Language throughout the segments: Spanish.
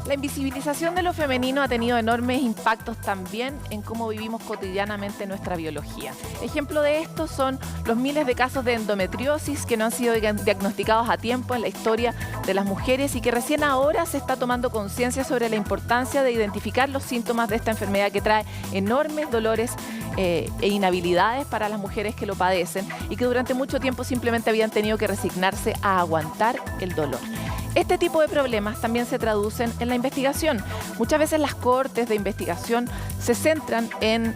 La invisibilización de lo femenino ha tenido enormes impactos también en cómo vivimos cotidianamente nuestra biología. Ejemplo de esto son los miles de casos de endometriosis que no han sido diagnosticados a tiempo en la historia de las mujeres y que recién ahora se está tomando conciencia sobre la importancia de identificar los síntomas de esta enfermedad que trae enormes dolores e inhabilidades para las mujeres que lo padecen y que durante mucho tiempo simplemente habían tenido que resignarse a aguantar el dolor. Este tipo de problemas también se traducen en la investigación. Muchas veces las cohortes de investigación se centran en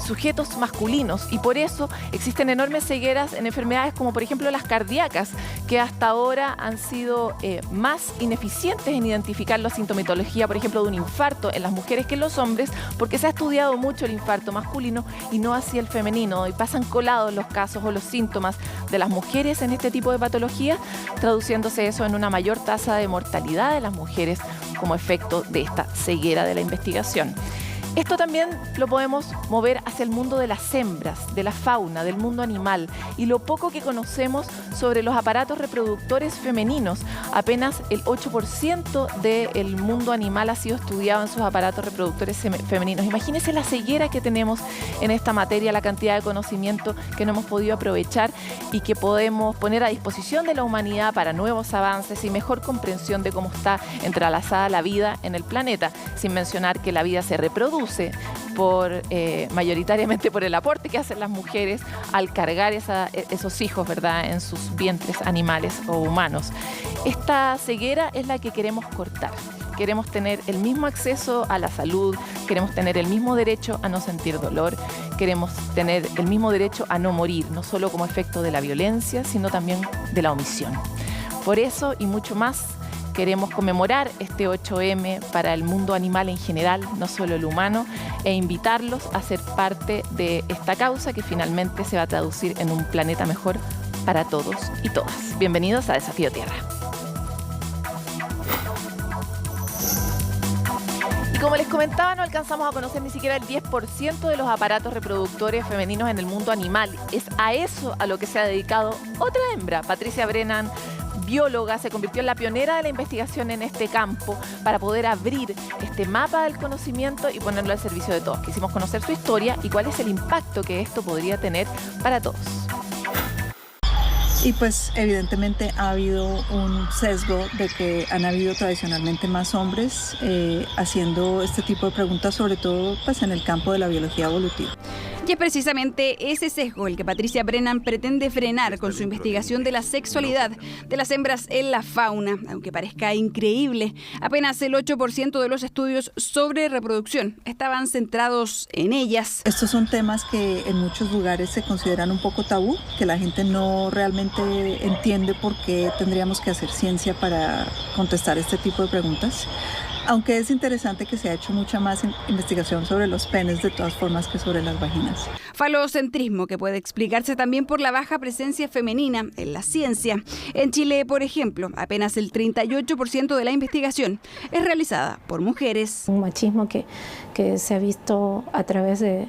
sujetos masculinos y por eso existen enormes cegueras en enfermedades como por ejemplo las cardíacas, que hasta ahora han sido más ineficientes en identificar la sintomatología, por ejemplo, de un infarto en las mujeres que en los hombres, porque se ha estudiado mucho el infarto masculino y no así el femenino, y pasan colados los casos o los síntomas de las mujeres en este tipo de patologías, traduciéndose eso en una mayor tasa de mortalidad de las mujeres como efecto de esta ceguera de la investigación. Esto también lo podemos mover hacia el mundo de las hembras, de la fauna, del mundo animal y lo poco que conocemos sobre los aparatos reproductores femeninos. Apenas el 8% del mundo animal ha sido estudiado en sus aparatos reproductores femeninos. Imagínense la ceguera que tenemos en esta materia, la cantidad de conocimiento que no hemos podido aprovechar y que podemos poner a disposición de la humanidad para nuevos avances y mejor comprensión de cómo está entrelazada la vida en el planeta, sin mencionar que la vida se reproduce mayoritariamente por el aporte que hacen las mujeres al cargar esos hijos, ¿verdad?, en sus vientres animales o humanos. Esta ceguera es la que queremos cortar. Queremos tener el mismo acceso a la salud, queremos tener el mismo derecho a no sentir dolor, queremos tener el mismo derecho a no morir, no solo como efecto de la violencia, sino también de la omisión. Por eso y mucho más, queremos conmemorar este 8M para el mundo animal en general, no solo el humano, e invitarlos a ser parte de esta causa que finalmente se va a traducir en un planeta mejor para todos y todas. Bienvenidos a Desafío Tierra. Y como les comentaba, no alcanzamos a conocer ni siquiera el 10% de los aparatos reproductores femeninos en el mundo animal. Es a eso a lo que se ha dedicado otra hembra, Patricia Brennan, bióloga, se convirtió en la pionera de la investigación en este campo para poder abrir este mapa del conocimiento y ponerlo al servicio de todos. Quisimos conocer su historia y cuál es el impacto que esto podría tener para todos. Y pues evidentemente ha habido un sesgo de que han habido tradicionalmente más hombres haciendo este tipo de preguntas, sobre todo pues en el campo de la biología evolutiva. Y es precisamente ese sesgo el que Patricia Brennan pretende frenar con su investigación de la sexualidad de las hembras en la fauna. Aunque parezca increíble, apenas el 8% de los estudios sobre reproducción estaban centrados en ellas. Estos son temas que en muchos lugares se consideran un poco tabú, que la gente no realmente entiende por qué tendríamos que hacer ciencia para contestar este tipo de preguntas. Aunque es interesante que se ha hecho mucha más investigación sobre los penes de todas formas que sobre las vaginas. Falocentrismo que puede explicarse también por la baja presencia femenina en la ciencia. En Chile, por ejemplo, apenas el 38% de la investigación es realizada por mujeres. Un machismo que se ha visto a través de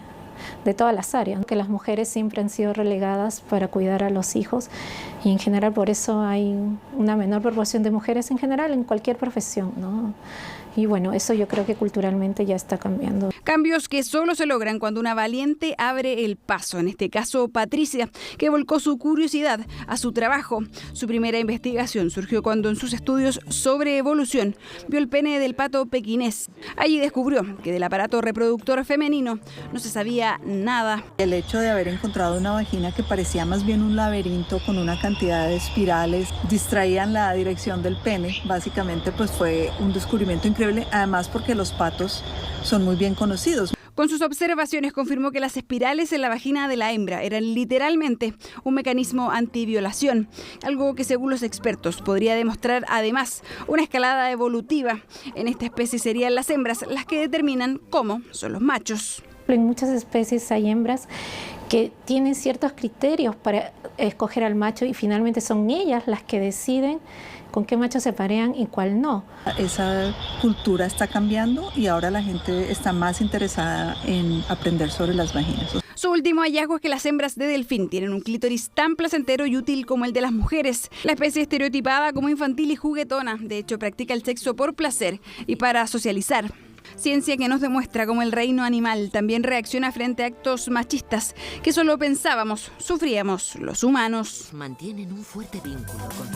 todas las áreas, que las mujeres siempre han sido relegadas para cuidar a los hijos y en general por eso hay una menor proporción de mujeres en general en cualquier profesión, ¿no? Y bueno, eso yo creo que culturalmente ya está cambiando. Cambios que solo se logran cuando una valiente abre el paso. En este caso, Patricia, que volcó su curiosidad a su trabajo. Su primera investigación surgió cuando en sus estudios sobre evolución vio el pene del pato pequinés. Allí descubrió que del aparato reproductor femenino no se sabía nada. El hecho de haber encontrado una vagina que parecía más bien un laberinto con una cantidad de espirales distraían la dirección del pene. Básicamente pues fue un descubrimiento increíble. Además porque los patos son muy bien conocidos. Con sus observaciones confirmó que las espirales en la vagina de la hembra eran literalmente un mecanismo antiviolación, algo que según los expertos podría demostrar además una escalada evolutiva. En esta especie serían las hembras las que determinan cómo son los machos. En muchas especies hay hembras que tienen ciertos criterios para escoger al macho y finalmente son ellas las que deciden con qué machos se parean y cuál no. Esa cultura está cambiando y ahora la gente está más interesada en aprender sobre las vaginas. Su último hallazgo es que las hembras de delfín tienen un clítoris tan placentero y útil como el de las mujeres. La especie estereotipada como infantil y juguetona, de hecho practica el sexo por placer y para socializar. Ciencia que nos demuestra cómo el reino animal también reacciona frente a actos machistas que solo pensábamos, sufríamos los humanos. Mantienen un fuerte vínculo con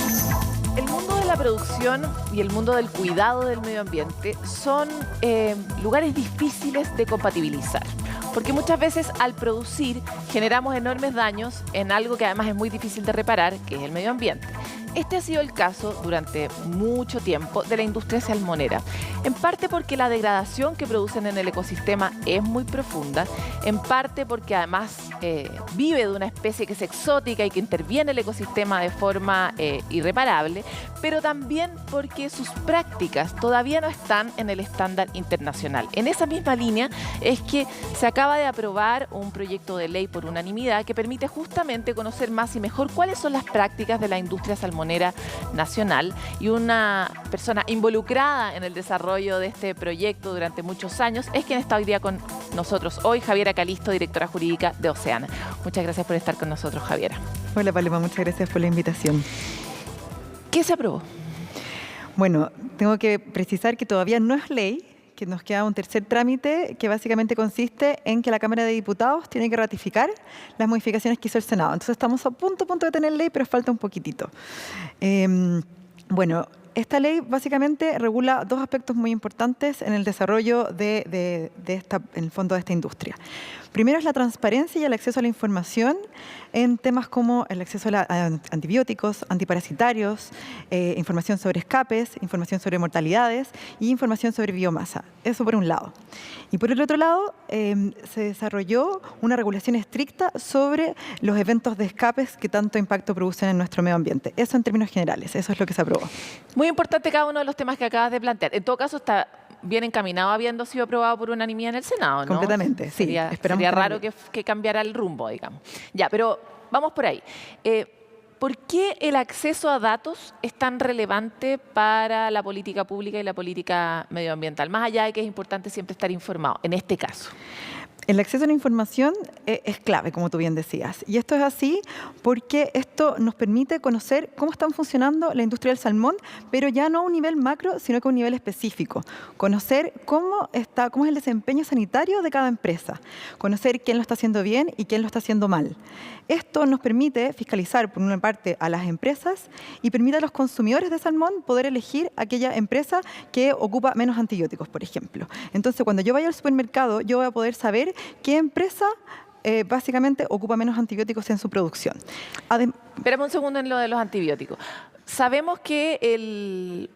sus... El mundo de la producción y el mundo del cuidado del medio ambiente son lugares difíciles de compatibilizar, porque muchas veces al producir generamos enormes daños en algo que además es muy difícil de reparar, que es el medio ambiente. Este ha sido el caso durante mucho tiempo de la industria salmonera, en parte porque la degradación que producen en el ecosistema es muy profunda, en parte porque además vive de una especie que es exótica y que interviene en el ecosistema de forma irreparable, pero también porque sus prácticas todavía no están en el estándar internacional. En esa misma línea es que se acaba de aprobar un proyecto de ley por unanimidad que permite justamente conocer más y mejor cuáles son las prácticas de la industria salmonera nacional, y una persona involucrada en el desarrollo de este proyecto durante muchos años es quien está hoy día con nosotros hoy, Javiera Calisto, directora jurídica de Oceana. Muchas gracias por estar con nosotros, Javiera. Hola Paloma, muchas gracias por la invitación. ¿Qué se aprobó? Bueno, tengo que precisar que todavía no es ley, que nos queda un tercer trámite que básicamente consiste en que la Cámara de Diputados tiene que ratificar las modificaciones que hizo el Senado. Entonces estamos a punto de tener ley, pero falta un poquitito. Bueno, esta ley básicamente regula dos aspectos muy importantes en el desarrollo en el fondo de esta industria. Primero es la transparencia y el acceso a la información en temas como el acceso a antibióticos, antiparasitarios, información sobre escapes, información sobre mortalidades y información sobre biomasa. Eso por un lado. Y por el otro lado, se desarrolló una regulación estricta sobre los eventos de escapes que tanto impacto producen en nuestro medio ambiente. Eso en términos generales, eso es lo que se aprobó. Muy importante cada uno de los temas que acabas de plantear. En todo caso, está bien encaminado habiendo sido aprobado por unanimidad en el Senado, ¿no? Completamente, sí. Sería raro que cambiara el rumbo, digamos. Ya, pero vamos por ahí. ¿Por qué el acceso a datos es tan relevante para la política pública y la política medioambiental? Más allá de que es importante siempre estar informado, en este caso. El acceso a la información es clave, como tú bien decías. Y esto es así porque esto nos permite conocer cómo están funcionando la industria del salmón, pero ya no a un nivel macro, sino que a un nivel específico. Conocer cómo es el desempeño sanitario de cada empresa. Conocer quién lo está haciendo bien y quién lo está haciendo mal. Esto nos permite fiscalizar, por una parte, a las empresas y permite a los consumidores de salmón poder elegir aquella empresa que ocupa menos antibióticos, por ejemplo. Entonces, cuando yo vaya al supermercado, yo voy a poder saber qué empresa básicamente ocupa menos antibióticos en su producción. Espérame un segundo en lo de los antibióticos. Sabemos que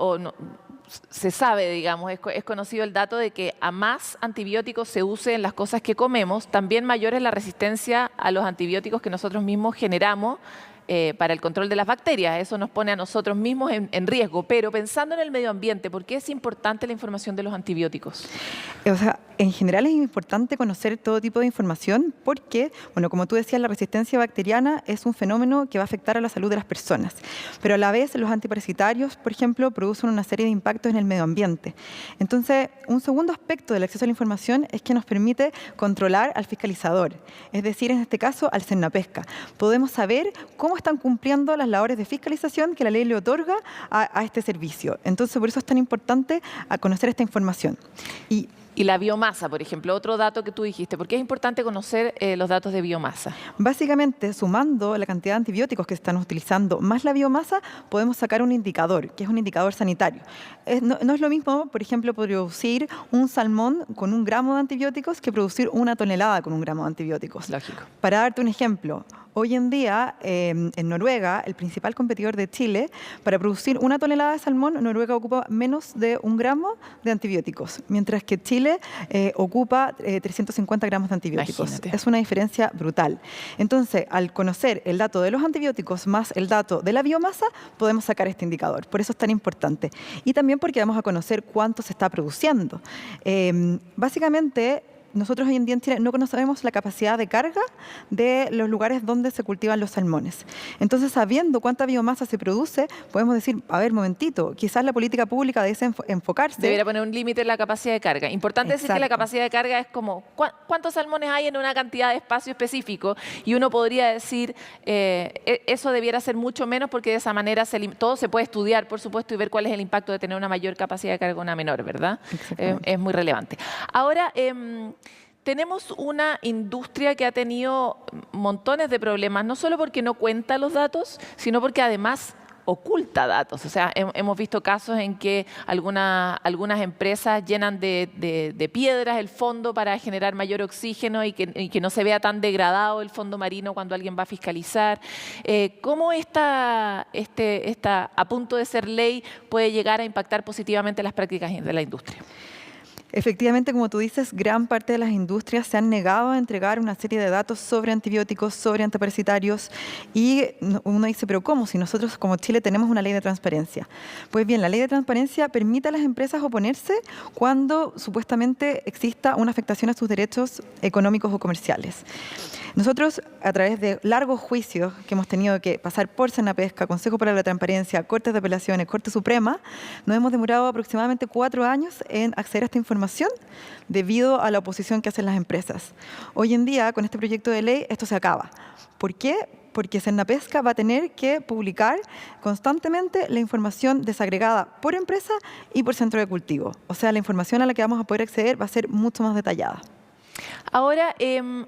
se sabe, digamos, es conocido el dato de que a más antibióticos se use en las cosas que comemos, también mayor es la resistencia a los antibióticos que nosotros mismos generamos para el control de las bacterias. Eso nos pone a nosotros mismos en riesgo. Pero pensando en el medio ambiente, ¿por qué es importante la información de los antibióticos? O sea, en general es importante conocer todo tipo de información porque, bueno, como tú decías, la resistencia bacteriana es un fenómeno que va a afectar a la salud de las personas. Pero a la vez, los antiparasitarios, por ejemplo, producen una serie de impactos en el medio ambiente. Entonces, un segundo aspecto del acceso a la información es que nos permite controlar al fiscalizador. Es decir, en este caso, al Senapesca. Podemos saber cómo están cumpliendo las labores de fiscalización que la ley le otorga a este servicio. Entonces, por eso es tan importante conocer esta información. Y la biomasa, por ejemplo, otro dato que tú dijiste. ¿Por qué es importante conocer los datos de biomasa? Básicamente, sumando la cantidad de antibióticos que se están utilizando más la biomasa, podemos sacar un indicador, que es un indicador sanitario. No es lo mismo, por ejemplo, producir un salmón con 1 gramo de antibióticos que producir 1 tonelada con 1 gramo de antibióticos. Lógico. Para darte un ejemplo, hoy en día, en Noruega, el principal competidor de Chile, para producir 1 tonelada de salmón, Noruega ocupa menos de 1 gramo de antibióticos, mientras que Chile ocupa 350 gramos de antibióticos. Imagínate. Es una diferencia brutal. Entonces, al conocer el dato de los antibióticos más el dato de la biomasa, podemos sacar este indicador. Por eso es tan importante. Y también porque vamos a conocer cuánto se está produciendo. Básicamente, nosotros hoy en día en Chile no conocemos la capacidad de carga de los lugares donde se cultivan los salmones. Entonces, sabiendo cuánta biomasa se produce, podemos decir, a ver, momentito, quizás la política pública debe enfocarse. Debería poner un límite en la capacidad de carga. Importante decir que la capacidad de carga es como cuántos salmones hay en una cantidad de espacio específico, y uno podría decir eso debiera ser mucho menos, porque de esa manera todo se puede estudiar, por supuesto, y ver cuál es el impacto de tener una mayor capacidad de carga o una menor, ¿verdad? Es muy relevante. Ahora, tenemos una industria que ha tenido montones de problemas, no solo porque no cuenta los datos, sino porque además oculta datos. O sea, hemos visto casos en que algunas empresas llenan de piedras el fondo para generar mayor oxígeno y que no se vea tan degradado el fondo marino cuando alguien va a fiscalizar. ¿Cómo está a punto de ser ley puede llegar a impactar positivamente las prácticas de la industria? Efectivamente, como tú dices, gran parte de las industrias se han negado a entregar una serie de datos sobre antibióticos, sobre antiparasitarios, y uno dice, pero ¿cómo? Si nosotros como Chile tenemos una ley de transparencia. Pues bien, la ley de transparencia permite a las empresas oponerse cuando supuestamente exista una afectación a sus derechos económicos o comerciales. Nosotros, a través de largos juicios que hemos tenido que pasar por Senapesca, Consejo para la Transparencia, Cortes de Apelaciones, Corte Suprema, nos hemos demorado aproximadamente 4 años en acceder a esta información debido a la oposición que hacen las empresas. Hoy en día, con este proyecto de ley, esto se acaba. ¿Por qué? Porque Senapesca va a tener que publicar constantemente la información desagregada por empresa y por centro de cultivo. O sea, la información a la que vamos a poder acceder va a ser mucho más detallada. Ahora,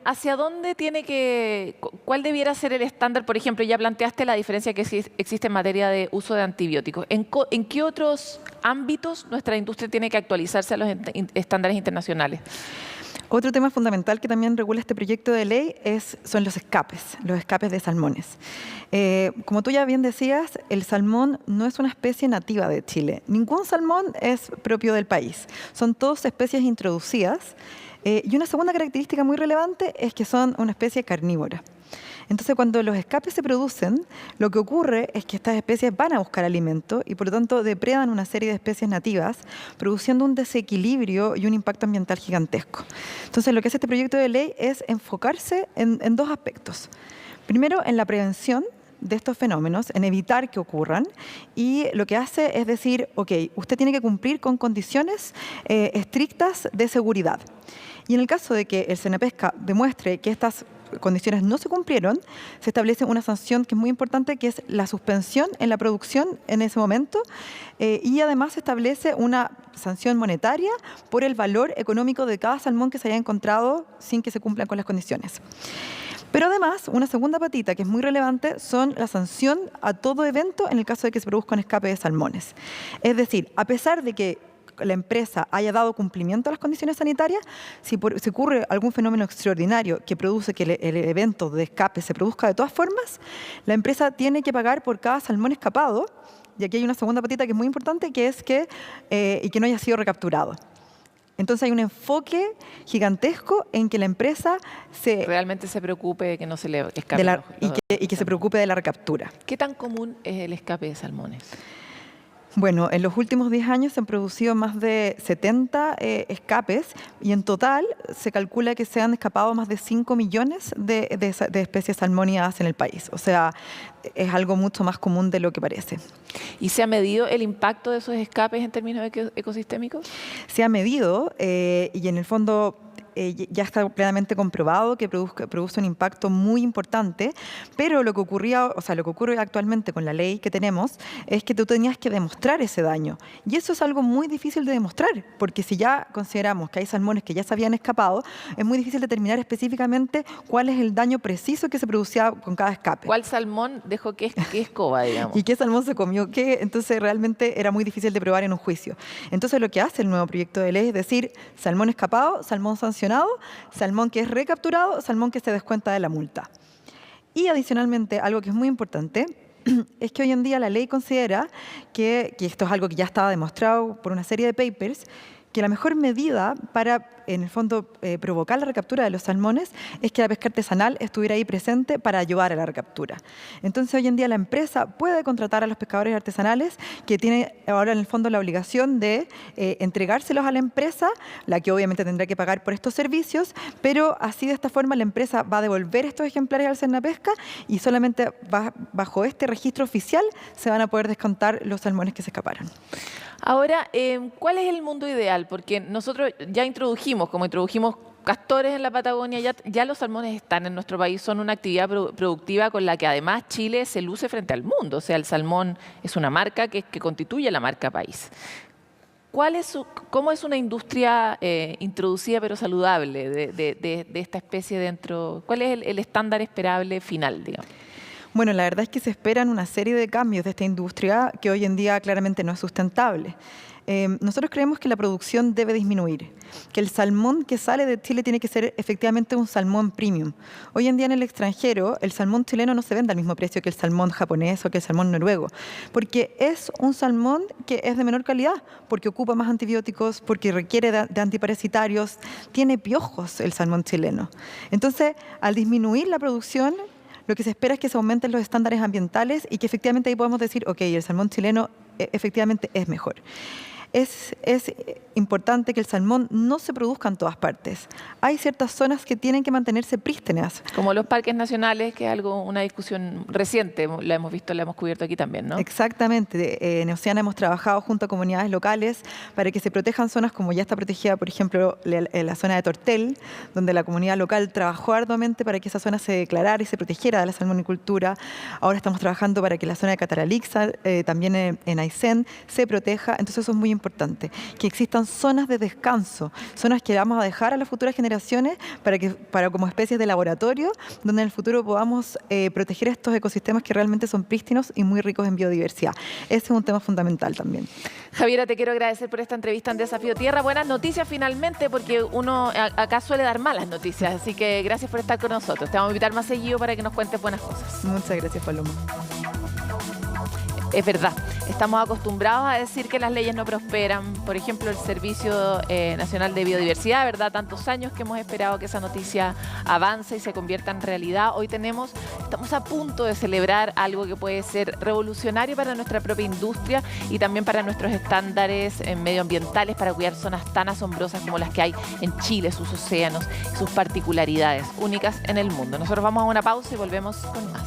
¿hacia dónde cuál debiera ser el estándar? Por ejemplo, ya planteaste la diferencia que existe en materia de uso de antibióticos. ¿En qué otros ámbitos nuestra industria tiene que actualizarse a los estándares internacionales? Otro tema fundamental que también regula este proyecto de ley son los escapes de salmones. Como tú ya bien decías, el salmón no es una especie nativa de Chile. Ningún salmón es propio del país. Son todas especies introducidas. Y una segunda característica muy relevante es que son una especie carnívora. Entonces, cuando los escapes se producen, lo que ocurre es que estas especies van a buscar alimento y, por lo tanto, depredan una serie de especies nativas, produciendo un desequilibrio y un impacto ambiental gigantesco. Entonces, lo que hace este proyecto de ley es enfocarse en 2 aspectos. Primero, en la prevención de estos fenómenos, en evitar que ocurran, y lo que hace es decir, ok, usted tiene que cumplir con condiciones estrictas de seguridad. Y en el caso de que el Senapesca demuestre que estas condiciones no se cumplieron, se establece una sanción que es muy importante, que es la suspensión en la producción en ese momento, y además se establece una sanción monetaria por el valor económico de cada salmón que se haya encontrado sin que se cumplan con las condiciones. Pero además, una segunda patita que es muy relevante son la sanción a todo evento en el caso de que se produzca un escape de salmones. Es decir, a pesar de que la empresa haya dado cumplimiento a las condiciones sanitarias, si ocurre algún fenómeno extraordinario que produce que el evento de escape se produzca de todas formas, la empresa tiene que pagar por cada salmón escapado, y aquí hay una segunda patita que es muy importante, que es que no haya sido recapturado. Entonces hay un enfoque gigantesco en que la empresa realmente se preocupe de que no se le escape y que se preocupe de la recaptura. ¿Qué tan común es el escape de salmones? Bueno, en los últimos 10 años se han producido más de 70 escapes, y en total se calcula que se han escapado más de 5 millones de especies salmónidas en el país. O sea, es algo mucho más común de lo que parece. ¿Y se ha medido el impacto de esos escapes en términos ecosistémicos? Se ha medido y en el fondo ya está plenamente comprobado que produce un impacto muy importante, pero lo que ocurre actualmente con la ley que tenemos es que tú tenías que demostrar ese daño, y eso es algo muy difícil de demostrar, porque si ya consideramos que hay salmones que ya se habían escapado, es muy difícil determinar específicamente cuál es el daño preciso que se producía con cada escape. ¿Cuál salmón dejó qué escoba, digamos? ¿Y qué salmón se comió qué? Entonces realmente era muy difícil de probar en un juicio. Entonces lo que hace el nuevo proyecto de ley es decir, salmón escapado, salmón sancionado, salmón que es recapturado, salmón que se descuenta de la multa. Y adicionalmente, algo que es muy importante, es que hoy en día la ley considera que esto es algo que ya estaba demostrado por una serie de papers, que la mejor medida para, en el fondo, provocar la recaptura de los salmones es que la pesca artesanal estuviera ahí presente para ayudar a la recaptura. Entonces, hoy en día la empresa puede contratar a los pescadores artesanales, que tiene ahora en el fondo la obligación de entregárselos a la empresa, la que obviamente tendrá que pagar por estos servicios, pero así de esta forma la empresa va a devolver estos ejemplares al Sernapesca y solamente bajo este registro oficial se van a poder descontar los salmones que se escaparon. Ahora, ¿cuál es el mundo ideal? Porque nosotros ya introdujimos castores en la Patagonia, ya los salmones están en nuestro país, son una actividad productiva con la que además Chile se luce frente al mundo. O sea, el salmón es una marca que constituye la marca país. ¿Cómo es una industria introducida pero saludable de esta especie dentro? ¿Cuál es el estándar esperable final, digamos? Bueno, la verdad es que se esperan una serie de cambios de esta industria que hoy en día claramente no es sustentable. Nosotros creemos que la producción debe disminuir, que el salmón que sale de Chile tiene que ser efectivamente un salmón premium. Hoy en día en el extranjero el salmón chileno no se vende al mismo precio que el salmón japonés o que el salmón noruego, porque es un salmón que es de menor calidad, porque ocupa más antibióticos, porque requiere de antiparasitarios, tiene piojos el salmón chileno. Entonces, al disminuir la producción, lo que se espera es que se aumenten los estándares ambientales y que efectivamente ahí podamos decir, ok, el salmón chileno efectivamente es mejor. Es importante que el salmón no se produzca en todas partes. Hay ciertas zonas que tienen que mantenerse prístinas. Como los parques nacionales, que es una discusión reciente, la hemos visto, la hemos cubierto aquí también, ¿no? Exactamente. En Oceana hemos trabajado junto a comunidades locales para que se protejan zonas como ya está protegida, por ejemplo, la zona de Tortel, donde la comunidad local trabajó arduamente para que esa zona se declarara y se protegiera de la salmonicultura. Ahora estamos trabajando para que la zona de Cataralixa, también en Aysén, se proteja. Entonces eso es muy importante, que existan zonas de descanso, zonas que vamos a dejar a las futuras generaciones para como especies de laboratorio, donde en el futuro podamos proteger estos ecosistemas que realmente son prístinos y muy ricos en biodiversidad. Ese es un tema fundamental también. Javiera, te quiero agradecer por esta entrevista en Desafío Tierra. Buenas noticias finalmente, porque uno acá suele dar malas noticias, así que gracias por estar con nosotros. Te vamos a invitar más seguido para que nos cuentes buenas cosas. Muchas gracias, Paloma. Es verdad, estamos acostumbrados a decir que las leyes no prosperan. Por ejemplo, el Servicio Nacional de Biodiversidad, ¿verdad? Tantos años que hemos esperado que esa noticia avance y se convierta en realidad. Hoy estamos a punto de celebrar algo que puede ser revolucionario para nuestra propia industria y también para nuestros estándares medioambientales para cuidar zonas tan asombrosas como las que hay en Chile, sus océanos, sus particularidades únicas en el mundo. Nosotros vamos a una pausa y volvemos con más.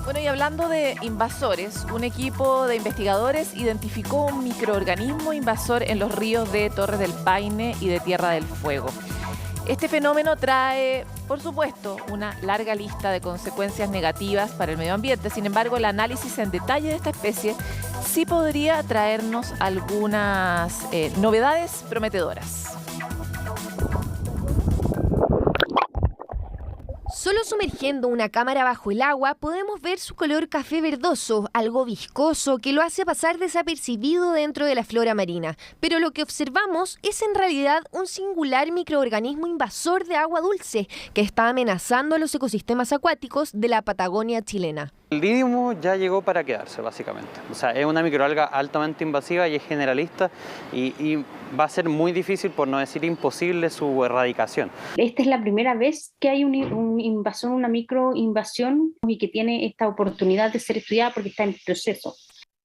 Bueno, y hablando de invasores, un equipo de investigadores identificó un microorganismo invasor en los ríos de Torres del Paine y de Tierra del Fuego. Este fenómeno trae, por supuesto, una larga lista de consecuencias negativas para el medio ambiente. Sin embargo, el análisis en detalle de esta especie sí podría traernos algunas novedades prometedoras. Solo sumergiendo una cámara bajo el agua podemos ver su color café verdoso, algo viscoso, que lo hace pasar desapercibido dentro de la flora marina. Pero lo que observamos es en realidad un singular microorganismo invasor de agua dulce que está amenazando a los ecosistemas acuáticos de la Patagonia chilena. El dídimo ya llegó para quedarse, básicamente. O sea, es una microalga altamente invasiva y es generalista y va a ser muy difícil, por no decir imposible, su erradicación. Esta es la primera vez que hay un invasor, una microinvasión y que tiene esta oportunidad de ser estudiada porque está en proceso.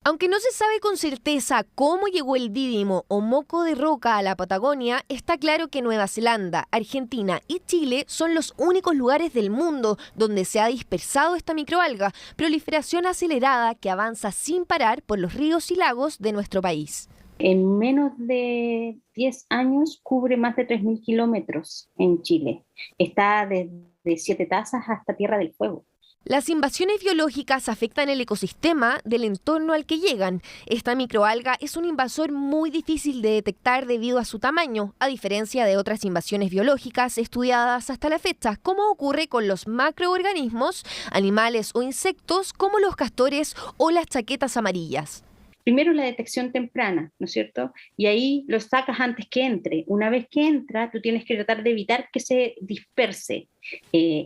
Aunque no se sabe con certeza cómo llegó el dídimo o moco de roca a la Patagonia, está claro que Nueva Zelanda, Argentina y Chile son los únicos lugares del mundo donde se ha dispersado esta microalga, proliferación acelerada que avanza sin parar por los ríos y lagos de nuestro país. En menos de 10 años cubre más de 3.000 kilómetros en Chile. Está desde Siete Tazas hasta Tierra del Fuego. Las invasiones biológicas afectan el ecosistema del entorno al que llegan. Esta microalga es un invasor muy difícil de detectar debido a su tamaño, a diferencia de otras invasiones biológicas estudiadas hasta la fecha, como ocurre con los macroorganismos, animales o insectos como los castores o las chaquetas amarillas. primero la detección temprana, ¿no es cierto? Y ahí lo sacas antes que entre. Una vez que entra, tú tienes que tratar de evitar que se disperse.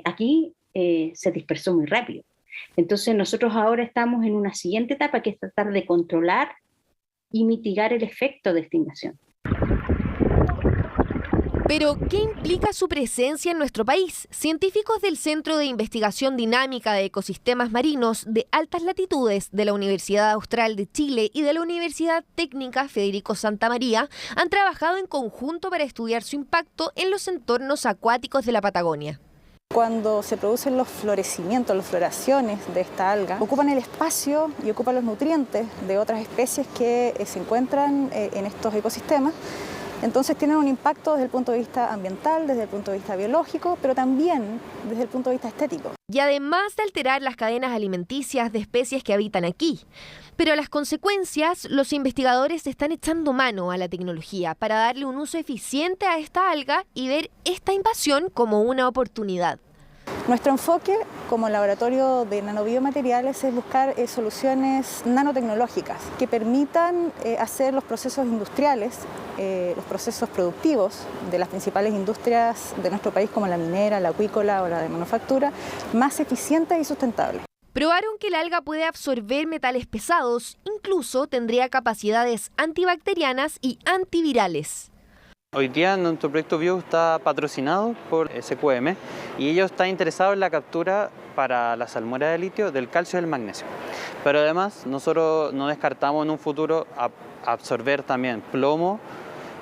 Aquí se dispersó muy rápido. Entonces nosotros ahora estamos en una siguiente etapa, que es tratar de controlar y mitigar el efecto de esta invasión. Pero, ¿qué implica su presencia en nuestro país? Científicos del Centro de Investigación Dinámica de Ecosistemas Marinos de Altas Latitudes de la Universidad Austral de Chile y de la Universidad Técnica Federico Santa María han trabajado en conjunto para estudiar su impacto en los entornos acuáticos de la Patagonia. Cuando se producen los florecimientos, las floraciones de esta alga, ocupan el espacio y ocupan los nutrientes de otras especies que se encuentran en estos ecosistemas. Entonces tienen un impacto desde el punto de vista ambiental, desde el punto de vista biológico, pero también desde el punto de vista estético. Y además de alterar las cadenas alimenticias de especies que habitan aquí. Pero a las consecuencias, los investigadores están echando mano a la tecnología para darle un uso eficiente a esta alga y ver esta invasión como una oportunidad. Nuestro enfoque como laboratorio de nanobiomateriales es buscar soluciones nanotecnológicas que permitan hacer los procesos industriales, los procesos productivos de las principales industrias de nuestro país, como la minera, la acuícola o la de manufactura, más eficientes y sustentables. Probaron que el alga puede absorber metales pesados, incluso tendría capacidades antibacterianas y antivirales. Hoy día nuestro proyecto Bio está patrocinado por SQM y ellos están interesados en la captura para la salmuera de litio del calcio y del magnesio. Pero además nosotros no descartamos en un futuro absorber también plomo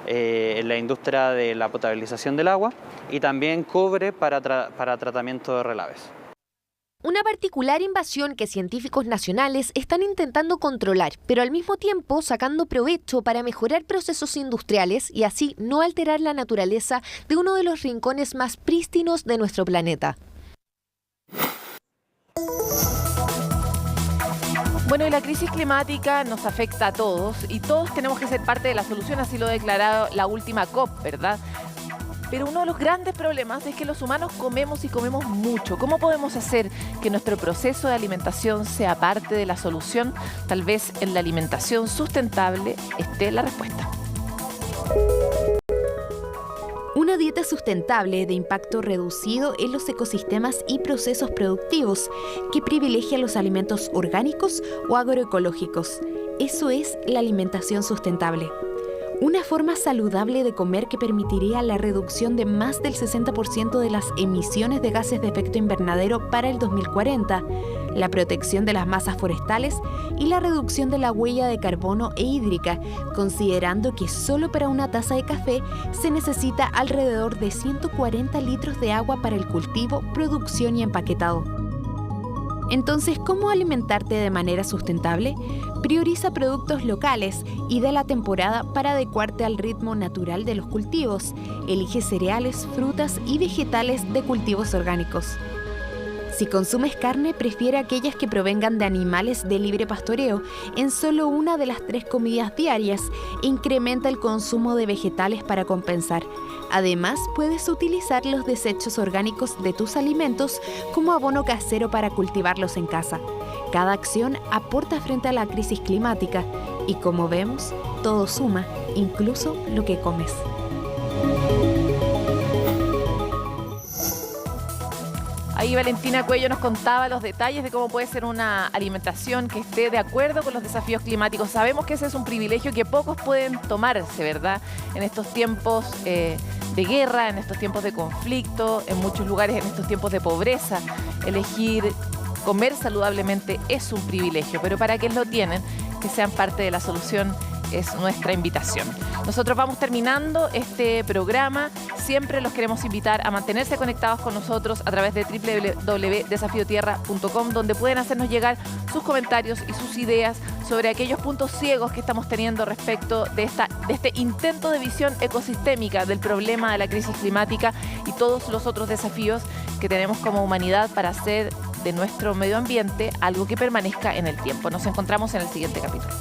en la industria de la potabilización del agua y también cobre para tratamiento de relaves. Una particular invasión que científicos nacionales están intentando controlar, pero al mismo tiempo sacando provecho para mejorar procesos industriales y así no alterar la naturaleza de uno de los rincones más prístinos de nuestro planeta. Bueno, y la crisis climática nos afecta a todos y todos tenemos que ser parte de la solución, así lo ha declarado la última COP, ¿verdad? Pero uno de los grandes problemas es que los humanos comemos y comemos mucho. ¿Cómo podemos hacer que nuestro proceso de alimentación sea parte de la solución? Tal vez en la alimentación sustentable esté la respuesta. Una dieta sustentable de impacto reducido en los ecosistemas y procesos productivos que privilegia los alimentos orgánicos o agroecológicos. Eso es la alimentación sustentable. Una forma saludable de comer que permitiría la reducción de más del 60% de las emisiones de gases de efecto invernadero para el 2040, la protección de las masas forestales y la reducción de la huella de carbono e hídrica, considerando que solo para una taza de café se necesita alrededor de 140 litros de agua para el cultivo, producción y empaquetado. Entonces, ¿cómo alimentarte de manera sustentable? Prioriza productos locales y de la temporada para adecuarte al ritmo natural de los cultivos. Elige cereales, frutas y vegetales de cultivos orgánicos. Si consumes carne, prefiere aquellas que provengan de animales de libre pastoreo en solo una de las 3 comidas diarias e incrementa el consumo de vegetales para compensar. Además, puedes utilizar los desechos orgánicos de tus alimentos como abono casero para cultivarlos en casa. Cada acción aporta frente a la crisis climática y, como vemos, todo suma, incluso lo que comes. Ahí Valentina Cuello nos contaba los detalles de cómo puede ser una alimentación que esté de acuerdo con los desafíos climáticos. Sabemos que ese es un privilegio que pocos pueden tomarse, ¿verdad? En estos tiempos de guerra, en estos tiempos de conflicto, en muchos lugares en estos tiempos de pobreza. Elegir comer saludablemente es un privilegio, pero para quienes lo tienen, que sean parte de la solución es nuestra invitación. Nosotros vamos terminando este programa. Siempre los queremos invitar a mantenerse conectados con nosotros a través de www.desafiotierra.com, donde pueden hacernos llegar sus comentarios y sus ideas sobre aquellos puntos ciegos que estamos teniendo respecto de este intento de visión ecosistémica del problema de la crisis climática y todos los otros desafíos que tenemos como humanidad para hacer de nuestro medio ambiente algo que permanezca en el tiempo. Nos encontramos en el siguiente capítulo.